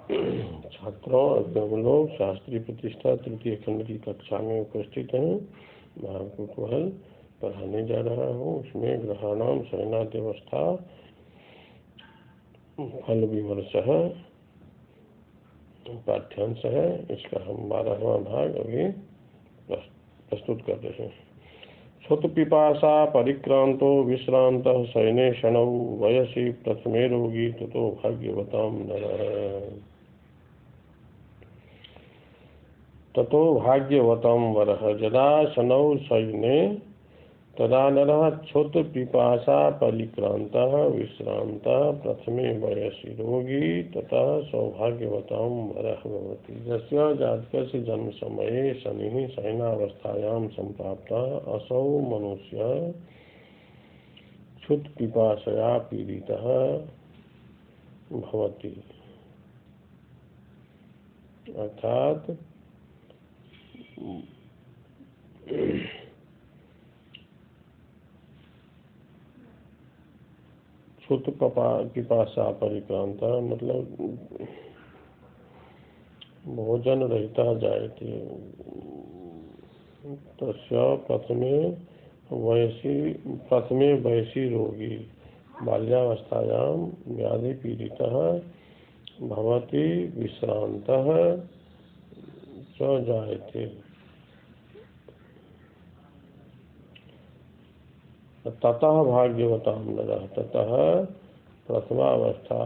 छात्रों एवं लोग शास्त्रीय प्रतिष्ठा तृतीय खंड की कक्षा में उपस्थित हैं। मैं आपको कुहल पढ़ाने जा रहा हूँ। उसमें ग्रहाणाम शयनाद्यवस्था फल विमर्श पाठ्यांश है। इसका हम 12वां भाग अभी प्रस्तुत कर रहे हैं। क्षुत पिपासा परिक्रांतो विश्रांत शयने शनौ वयसि प्रथमे रोगी ततो भाग्यवतां नरः। ततो भाग्यवतां वरः यदा शनौ शयने तदा नरः क्षुत पिपासा परिक्रांतः विश्रांतः प्रथमे वयसि रोगी तथा सौभाग्यवतां वरः भवति। यस्य जातकस्य जन्म समये शनिः शयनावस्थायां सम्प्राप्तः असौ मनुष्यः क्षुत पिपासया पीडितः भवति। अर्थात क्षुत पिपासा परिक्रांता मतलब भोजन रहता जायते तस्य प्रथमे वयसी रोगी बाल्यावस्थायां व्याधि पीड़ितः भवति विश्रांतः च जायते। ततः भाग्यवतां नरः ततः प्रथमावस्था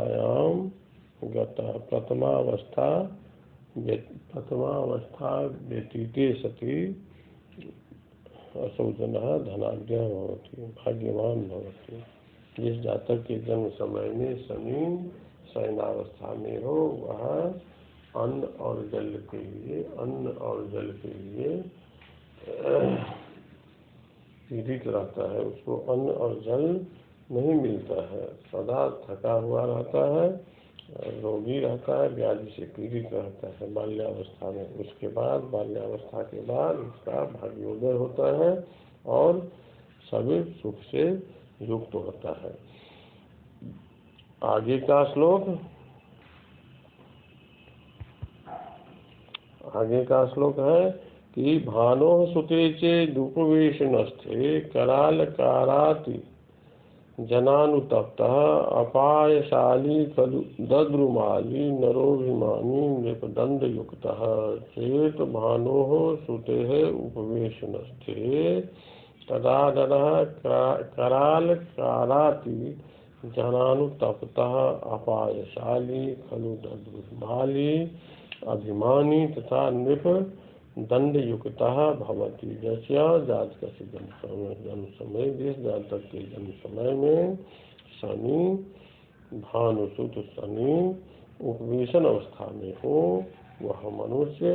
व्यतीते सति असौ जनः धनाढ्यः भवति भाग्यवान भवति। जिस जातक के जन्म समय में शनि शयनावस्था में हो वह अन्न और जल के लिए पीड़ित रहता है। उसको अन्न और जल नहीं मिलता है, सदा थका हुआ रहता है, रोगी रहता है, व्याधि से पीड़ित रहता है बाल्यावस्था में। उसके बाद बाल्यावस्था के बाद उसका भाग्योदय होता है और सभी सुख से युक्त होता है। आगे का श्लोक है कि भानो सुते चेदुपवेशनस्थे करालकाराति जनानुतप्तः अपायशाली खलु दद्रुमाली नरोभिमानी नृपदंडयुक्तः चेत भानोः सुतेः उपवेशनस्थे तदा नरः करालकाराति जनानुतप्तः अपायशाली खलु दद्रुमाली अभिमानी तथा नृप दंड युक्तः भवति। जैसे जातकस्य जन्म समय जिस जातक के जन्म समय में शनि भानुसुत शनि उपवेशन अवस्था में हो वह मनुष्य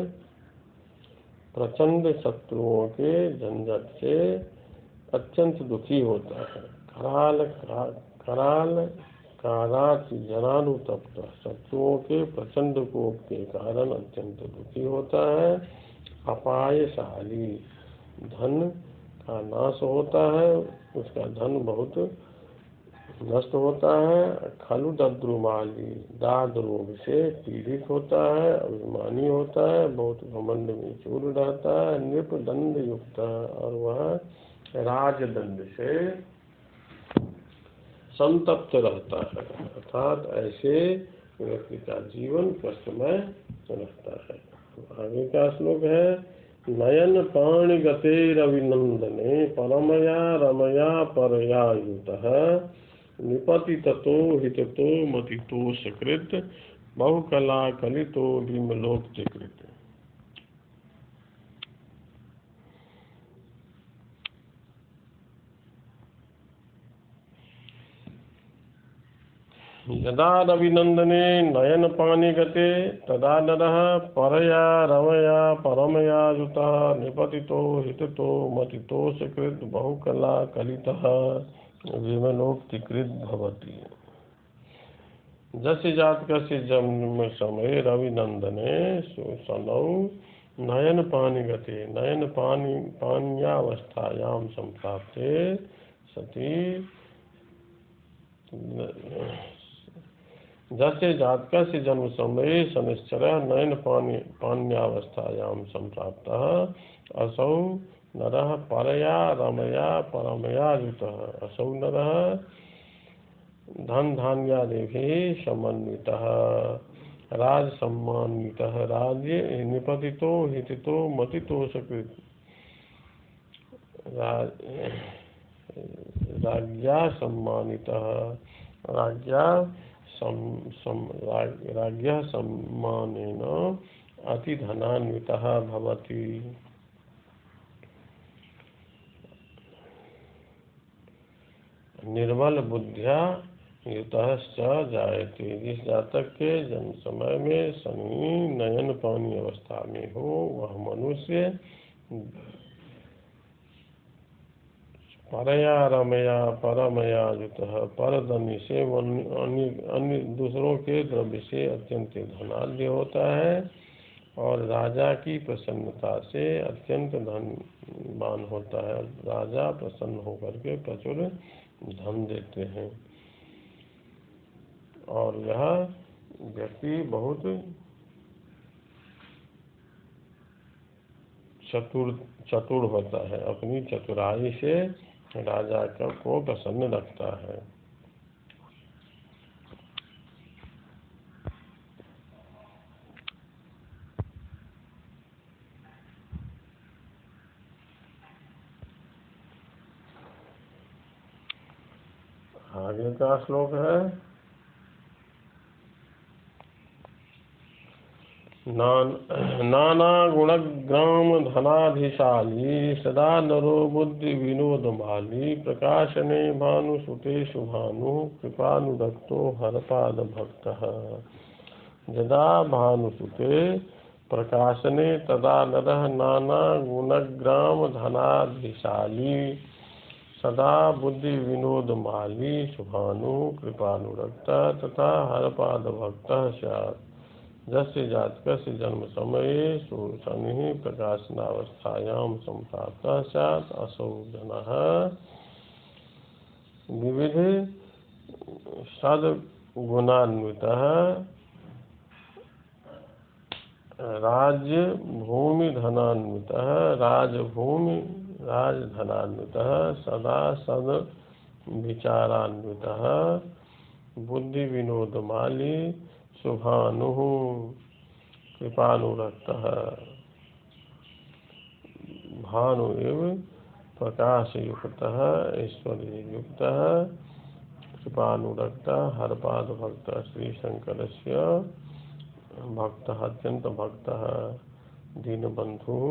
प्रचंड शत्रुओं के झंझट से अत्यंत दुखी होता है। कारात जनानुतप्त शत्रुओं के प्रचंड कोप के कारण अत्यंत दुखी होता है। अपायशाली धन का नाश होता है, उसका धन बहुत नष्ट होता है। खलु दद्रुमाली दाद रोग से पीड़ित होता है, अभिमानी होता है, बहुत घमंड में चूर रहता है। नृप दंड युक्त और वह राजदंड से संतप्त रहता है। अर्थात ऐसे व्यक्ति का जीवन कष्टमय रहता है। आगे का श्लोक है नयन पाणि गतेरविनंदने परमया रमया परया युतः निपति ततो हिततो मतितो सकृत बहुकला कलितो विमलोक्तिकृत। यदा रविनंदने नयन पानि गते तदा नरः परया रमया परमया युतः निपतितो हिततो मतितो सकृत बहुकला कलितः विमलोक्तिकृत भवति। जस्य जातकस्य जन्म समय रविनंदने शनौ नयन पानि गते नयन पान्यावस्थायां संप्राप्ते सति जस्य जातकस्य जन्म समये शनिश्चरः नयन पाण्यावस्थायां सम्प्राप्तः असौ नरः परया रमया परमया युतः। असौ नरः धन धान्यादिभिः समन्वितः राजसम्मानितः राज्ये निपतितो हितितो मतितो सकृत राज्ञा सम्मानितः राज्ञः सम्मानेन अतिधनान्वितः भवति। निर्मल बुद्धिया युतः जायते। जिस जातक के जन्म समय में शनि नयन पानी अवस्था में हो वह मनुष्य परया रमया परमया युतः परधनी से अन्य दूसरों के द्रव्य से अत्यंत धनाढ्य होता है और राजा की प्रसन्नता से अत्यंत धनवान होता है। राजा प्रसन्न होकर के प्रचुर धन देते हैं और यह व्यक्ति बहुत चतुर होता है, अपनी चतुराई से राजा को प्रसन्न रखता है। आगे का श्लोक है नाना गुणग्राम धनाधिशाली सदा नरो बुद्धि विनोदमाली प्रकाशने भानुसुतेषु भानु कृपानुरक्तो हरपाद भक्तः। यदा भानुसुते प्रकाशने तदा नरः नाना गुणग्राम धनाधिशाली सदा बुद्धि विनोदमाली शुभानु कृपानुरक्तः तथा हरपाद भक्तः स्यात्। जस्य जातकस्य जन्म समये शनिः प्रकाशनावस्थायां सम्प्राप्तः स्यात् असौ जनः विविध सद्गुणान्वितः राजधनान्वितः सदा सद्विचारान्वितः बुद्धि विनोदमाली शुभानुः कृपानुरक्तः भानु एव प्रकाशयुक्तः ऐश्वर्ययुक्तः कृपानुरक्तः हरपाद भक्तः श्री शंकरस्य भक्तः अत्यंत भक्तः दीनबन्धुः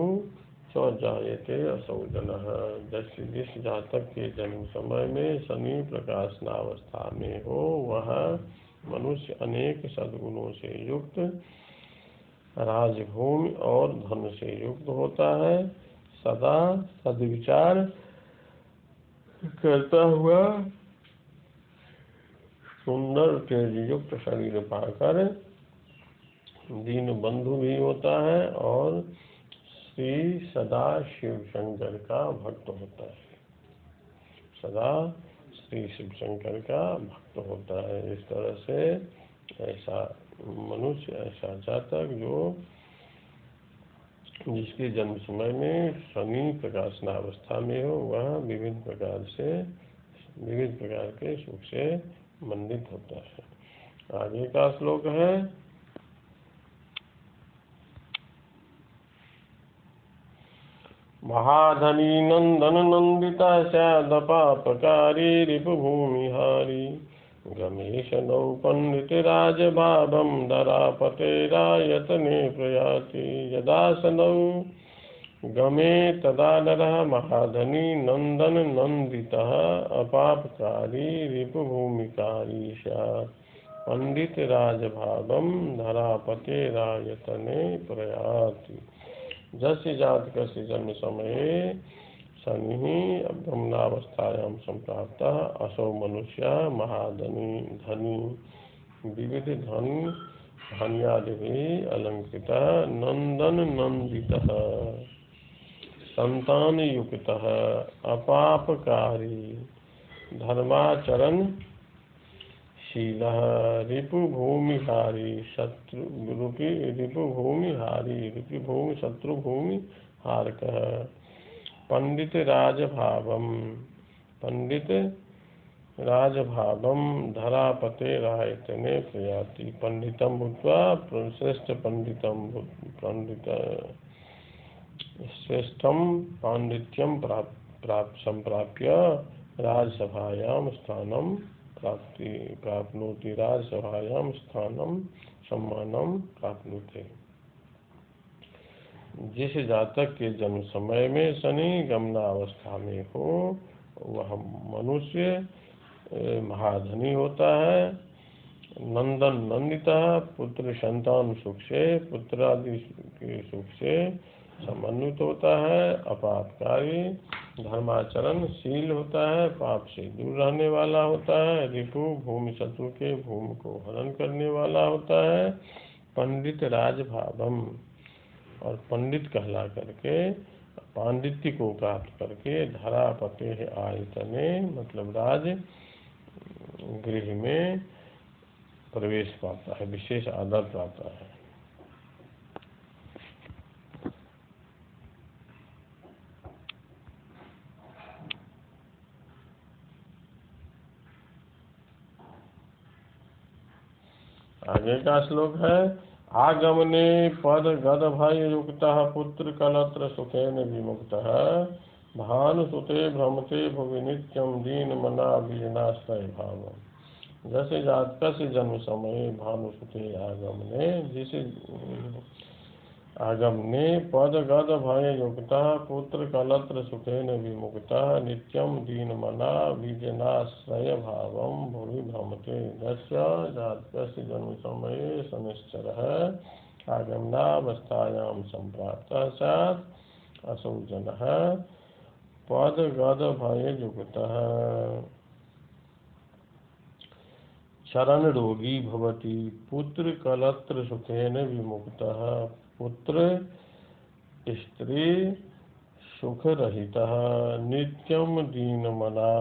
च जायते असौ जनः। जिस जातक के जन्म समय में शनि प्रकाशनावस्था में हो वह मनुष्य अनेक सद्गुणों से युक्त राजभूमि और धन से युक्त होता है। सदा सद्विचार करता हुआ सुंदर तेजयुक्त शरीर पाकर दीन बंधु भी होता है और श्री सदा शिव शंकर का भक्त होता है। सदा श्री शिव शंकर का भक्त होता है। इस तरह से ऐसा मनुष्य ऐसा जातक जो जिसके जन्म समय में शनि प्रकाशनावस्था में हो वह विविध प्रकार के सुख से मंडित होता है। आगे का श्लोक है महाधनी नंदन नंदिता स्यादपापकारी रिपुभूमिहारी गमेश नौ पंडित राजभावम धरापतेरायतने प्रयाति यदा सनौ गमे तदा नरः महाधनी नंदन नंदितः अपापकारी रिपुभूमिकारी स्यात् पंडित राजभावम धरापतेरायतने प्रयाति। जस्य जातकस्य जन्म समये शनिः ब्रह्मणावस्थायां सम्प्राप्तः असौ मनुष्यः महाधनी विविध धान्यादिभिः अलङ्कृतः नंदन नंदितः संतानयुक्तः अपापकारी धर्माचरण शीलः रिपुभूमिहारी शत्रु रूपी रिपुभूमिहारी रिपुभूमि शत्रुभूमि हारकः। पंडित राजभावम पंडित राजभावम धरापते रायतने प्रयाति। पंडितम भूत्वा श्रेष्ठ पंडित श्रेष्ठम पांडित्यम संप्राप्य राजसभायां स्थानं प्राप्नोति राजसभायां स्थानं सम्मानं प्राप्नोति। जिस जातक के जन्म समय में शनि गमनावस्था में हो वह मनुष्य महाधनी होता है, नंदन नंदिता, पुत्र संतान सुख से पुत्र आदि के सुख से समन्वित होता है, अपापकारी, धर्माचरण शील होता है, पाप से दूर रहने वाला होता है, रिपु भूमि शत्रु के भूमि को हरण करने वाला होता है, पंडित राजभावम और पंडित कहला करके पांडित्य को प्राप्त करके धरापते आयतने मतलब राज गृह में प्रवेश पाता है, विशेष आदर पाता है। आगे का श्लोक है आगमने पद गद भय युक्तः पुत्र कलत्र सुखेन विमुक्तः भानुसुते भ्रमते भुवि नित्यं दीन मना बीजनाश्रय भाव। जैसे जातक से जन्म समय भानुसुते आगमने जिसे आगमने पद गद भय युक्तः पुत्र कलत्र सुखेन विमुक्तः नित्यं दीन मना बीजनाश्रय भावम भुवि भ्रमते। दस्य जातक से जन्म समय शनिश्चरः आगमनावस्थायां संप्राप्तः स्यात् असौ जनः पद गद भय युक्तः शरण रोगी भवति पुत्र कलत्र सुखेन विमुक्तः पुत्र स्त्री सुख रहितः नित्यं दीनमना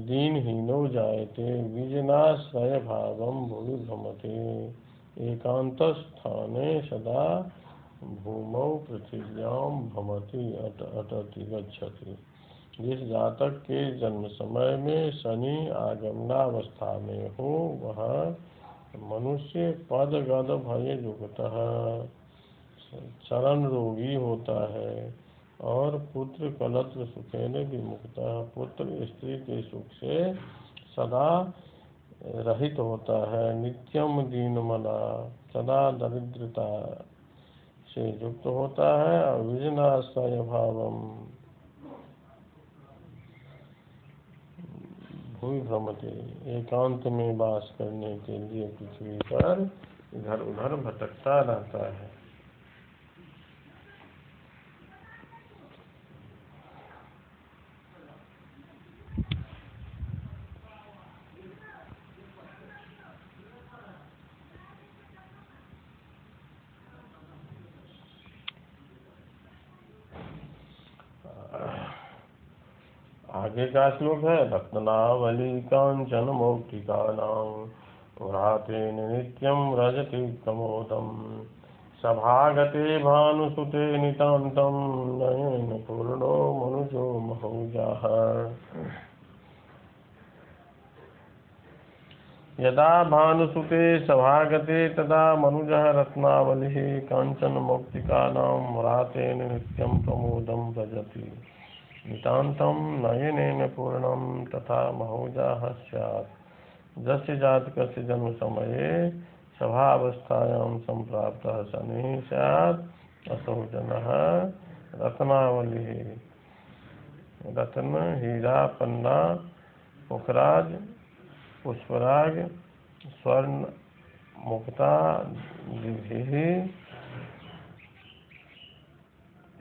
दीनहीनो जायते विजनाश्रय भावं भुवि भ्रमते एकान्तस्थाने सदा भूमौ पृथिव्यां भ्रमति अटति गच्छति। जिस जातक के जन्म समय में शनि आगमनावस्था में हो वह मनुष्य पद गद भय युक्तः चरण रोगी होता है और पुत्र कलत्र सुखेन विमुक्तः पुत्र स्त्री के सुख से सदा रहित होता है, नित्यम दीनमना सदा दरिद्रता से युक्त होता है और विजनाश्रय भावम भूमि भ्रमते एकांत में वास करने के लिए पृथ्वी पर इधर उधर भटकता रहता है। आगे का श्लोक है रत्नावली कांचन मौक्तिकानां व्रातेन नित्यं रजति कमोदं सभागते भानुसुते नितान्तं नयन पूर्णो मनुजो महौजाः। यदा भानुसुते सभागते तदा मनुजः रत्नावलिः कांचन मौक्तिकानां व्रातेन नित्यं प्रमोदं व्रजति नितान्तं नयनेन पूर्णं तथा महौजाः स्यात्। जस्य जातकस्य जन्म समये सभावस्थायां संप्राप्तः शनिः स्यात् असौ जनः रत्नावलिः रत्न हीरा पन्ना पुखराज पुष्पराग स्वर्ण मुक्ता दिभिः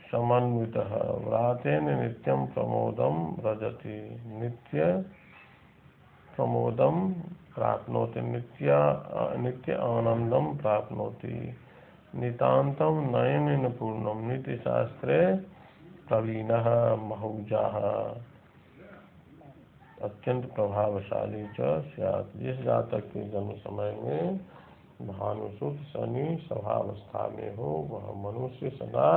समन्वितः व्रातेन नित्यं प्रमोदं व्रजति नित्य प्रमोदं प्राप्नोति नित्य आनंदं प्राप्नोति नितान्तं नयनेन पूर्णं नीतिशास्त्रे प्रवीणः महौजाः। अत्यंत प्रभावशाली च स्यात्। जिस जातक के जन्म समय में भानुसुत शनि सभावस्था में हो वह मनुष्य सदा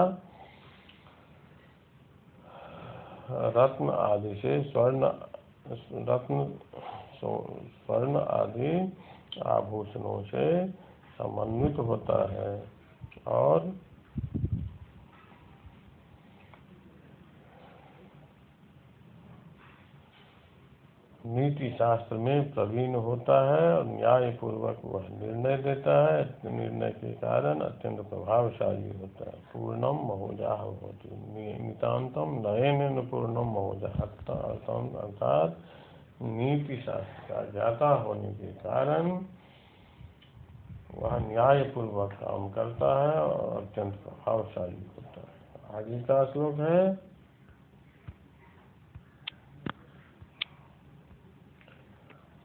रत्न आदि से स्वर्ण आदि आभूषणों से समन्वित होता है और नीति शास्त्र में प्रवीण होता है और न्याय पूर्वक वह निर्णय देता है। निर्णय के कारण अत्यंत प्रभावशाली होता है। पूर्णम महोजाह होती नितांतम नयन पूर्णम महोजाह अर्थात नीति शास्त्र का ज्ञाता होने के कारण वह न्याय पूर्वक काम करता है और अत्यंत प्रभावशाली होता है। आगे का श्लोक है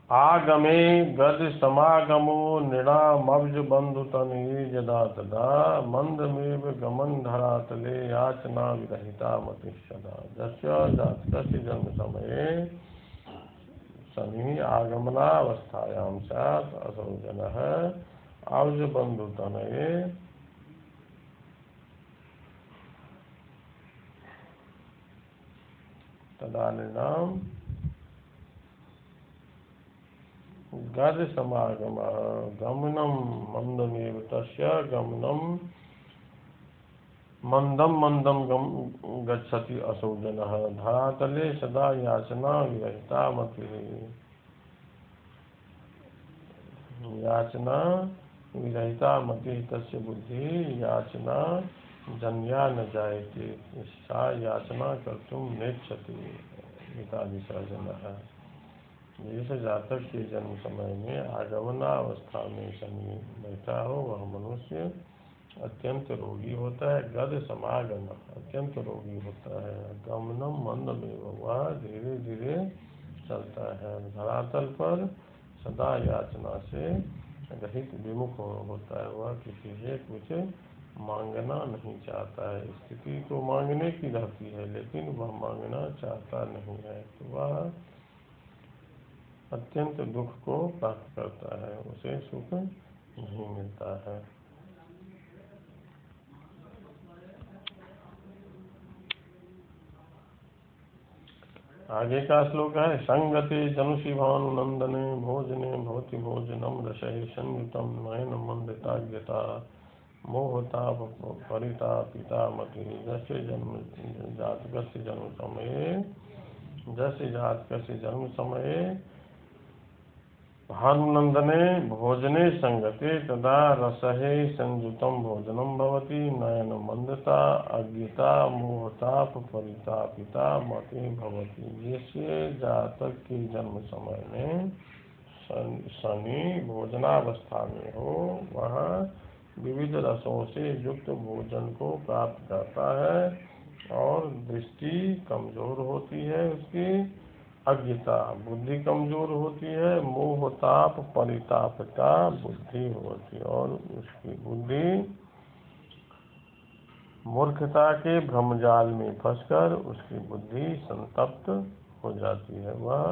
आगमे गज समागमो नृणामब्ज बंधुतनये यदा तदा मंदमेव गमन धरातले याचना विरहिता मति सदा। जस्य जातकस्य जन्म समये शनि आगमनावस्थायां स्यात् असौ जनः अब्ज बंधुतनये तदा नृणाम गज समागम गमनम मंदमेव तस्य गमनम मंदम गच्छति असौ जनः धरातले सदा याचना विरहिता मतिः। याचना विरहिता मतिः तस्य बुद्धिः याचना जन्या न जायते सा याचना कर्तुं नेच्छति गीतादिशः जनः। जिस जातक के जन्म समय में आगमनावस्था में शनि बैठा हो वह मनुष्य अत्यंत रोगी होता है। गद समागम अत्यंत रोगी होता है। गमनम मंदमेव वह धीरे धीरे चलता है। धरातल पर सदा याचना से रहित विमुख होता है। वह किसी से कुछ मांगना नहीं चाहता है। स्थिति तो मांगने की रहती है लेकिन वह मांगना चाहता नहीं है तो वह अत्यंत दुख को प्राप्त करता है। उसे सुख नहीं मिलता है। आगे का श्लोक है संगते जनुषि भानुनंदने भोजने भवति भोजनम रसहि संयुतम नयन मंदिताज्ञता मोहताप परितापिता मति। जैसे जातकस्य जन्म समये भानुनंदने भोजने संगते तदा रसहे संयुतम भोजनम भवति नयन मंदता अज्ञता मोहताप परितापिता मति भवति। जिससे जातक के जन्म समय में शनि भोजनावस्था में हो वह विविध रसों से युक्त भोजन को प्राप्त करता है और दृष्टि कमजोर होती है। उसकी अज्ञता बुद्धि कमजोर होती है। मोहताप परितापता बुद्धि होती है और उसकी बुद्धि मूर्खता के भ्रमजाल में फंसकर उसकी बुद्धि संतप्त हो जाती है। वह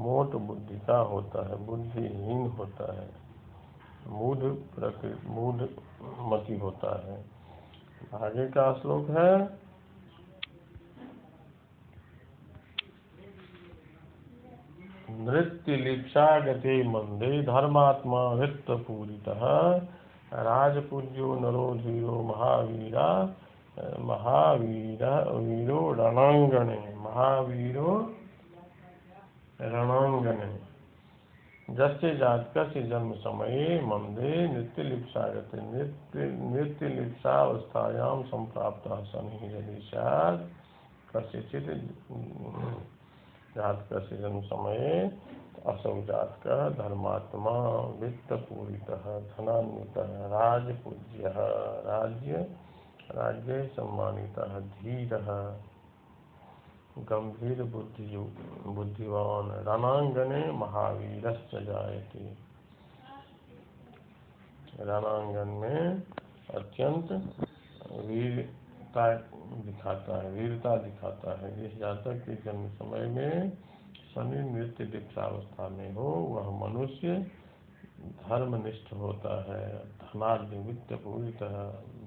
मोट बुद्धि का होता है बुद्धिहीन होता है मूढ़ मति होता है। आगे का श्लोक है नृत्यलिप्सा गते मंदे धर्मात्मा वित्तपूरितः राजपूज्यो नरो धीरो वीरो रणांगणे। जस्य जातकस्य जन्म समये मंदे नृत्यलिप्सावस्थायां संप्राप्तः शनिः यदि स्यात् कस्यचित् जातकस्य जन्म समये असौ जातकः धर्मात्मा वित्तपूरितः धनान्वितः राजपूज्यः राज्ये सम्मानितः धीरः गंभीर बुद्धिवान रणांगने महावीरश्च जायते। रणांगन में अत्यंत वीरता दिखाता है जिस जातक के जन्म समय में शनि नित्य दीक्षावस्था में हो वह मनुष्य धर्मनिष्ठ होता है, धनादि वित्त पूरितः,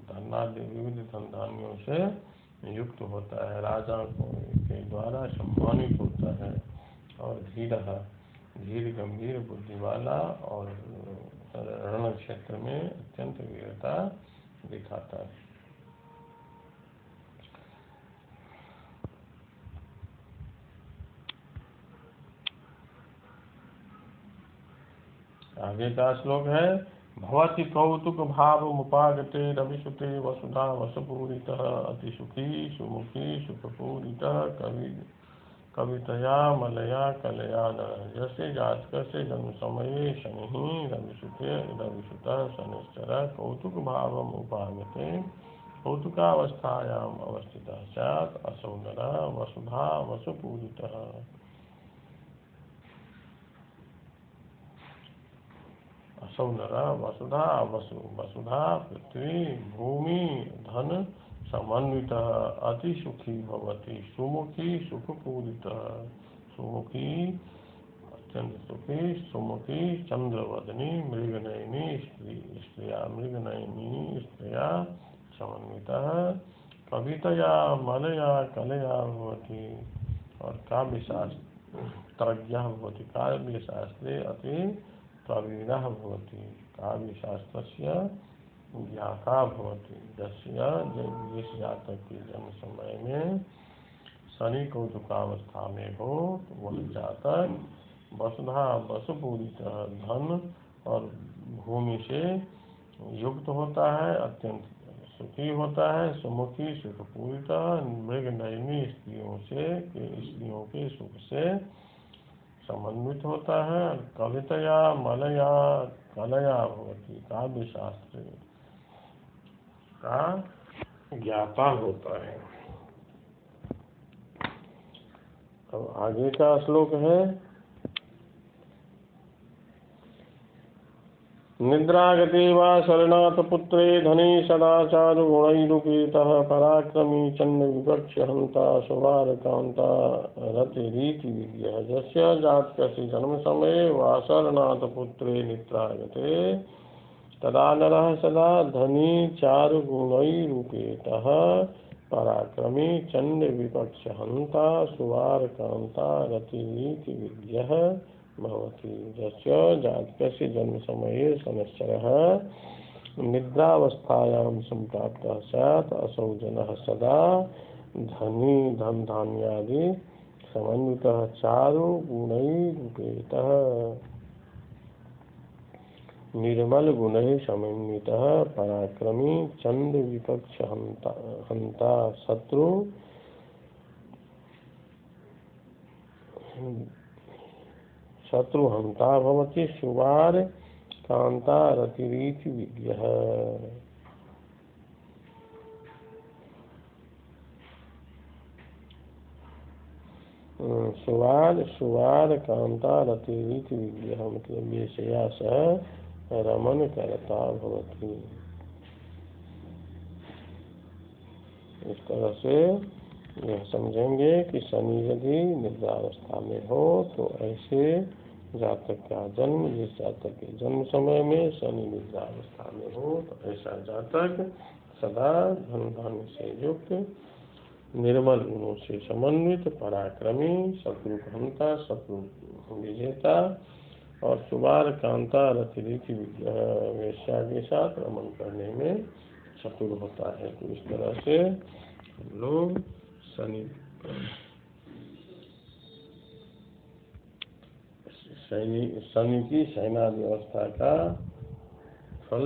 धनादि विविध धनधान्यों से युक्त होता है, राजा के द्वारा सम्मानित होता है, और धीर गंभीर बुद्धि वाला, और रण क्षेत्र में अत्यंत वीरता दिखाता है। आगे का श्लोक है, भवति कौतुक भाव मुपागते रविसुते वसुधा वसपूरितः अतिसुखी सुमुखी सुखपूरितः कवितया मलया कलया नरः यस्य जातकस्य जन्म समये शनिः रविसुतः शनिश्चरः कौतुक भावम् उपागते कौतुकावस्थायाम् अवस्थितः स्यात् असौ नरः वसुधा वसुपूरितः। असौ नरः वसुधा वसुधा पृथ्वी भूमि धन समन्वितः अतिसुखी भवति सुमुखी सुखपूरितः सुमुखी अत्यंत सुखी सुमुखी चंद्रवदनी मृगनयनी स्त्रिया समन्वितः कवितया मलया कलया भवति और काव्यशास्त्रज्ञः भवति काव्यशास्त्रे अति प्रवीणः भवति काव्यशास्त्रस्य ज्ञाता भवति। जिस जातक के जन्म समय में शनि कौतुकावस्था में हो तो वह जातक वसुधा वसुपूरित धन और भूमि से युक्त होता है, अत्यंत सुखी होता है, सुमुखी सुखपूरित मृग नयनी स्त्रियों के सुख से समन्वित होता है, कवितया मलया कलया भवति काव्य शास्त्र का ज्ञाता होता है। अब आगे का श्लोक है, निद्रागते वा शरणाथ पुत्रे धने सदाचार गुणैरुपेतः पराक्रमी चंड विपक्ष हंता सुवार कांता रतिरीति विद्यः यस्य जातकस्य जन्म समये वा शरणाथ पुत्रे निद्रागते तदा नरः सदा धनी चारु गुणैरुपेतः पराक्रमी चंड विपक्ष हंता सुवार कांता रतिरीति विद्यः भवति यस्य जातकस्य जन्म समये शनिश्चरः निद्रावस्थायां सम्प्राप्तः स्यात् असौ जनः सदा धनी धन धान्यादि समन्वितः चारु गुणैरुपेतः निर्मल गुणैः समन्वितः पराक्रमी चंड विपक्ष हंता शत्रुहंता भवति सुवार कांता रतिरीति विद्यः। सुवार कांता रतिरीति विद्यः मतलब वेश्या सह रमन करता भवति। इस तरह से यह समझेंगे कि शनि यदि निद्रावस्था में हो तो ऐसे जातक का जन्म, जिस जातक के जन्म समय में शनि निद्रावस्था में हो तो ऐसा जातक सदा धन धान्य से युक्त, निर्मल गुणों से समन्वित, पराक्रमी, शत्रु हंता, शत्रु विजेता और सुवार कांता रतिरीति वेश्या के साथ रमन करने में चतुर होता है। तो इस तरह से लोग शनि की सेना व्यवस्था का फल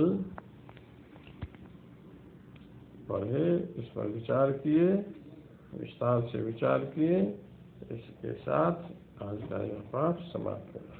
पढ़े, इस पर विचार किए, विस्तार से विचार किए। इसके साथ आज का यह पाठ समाप्त करें।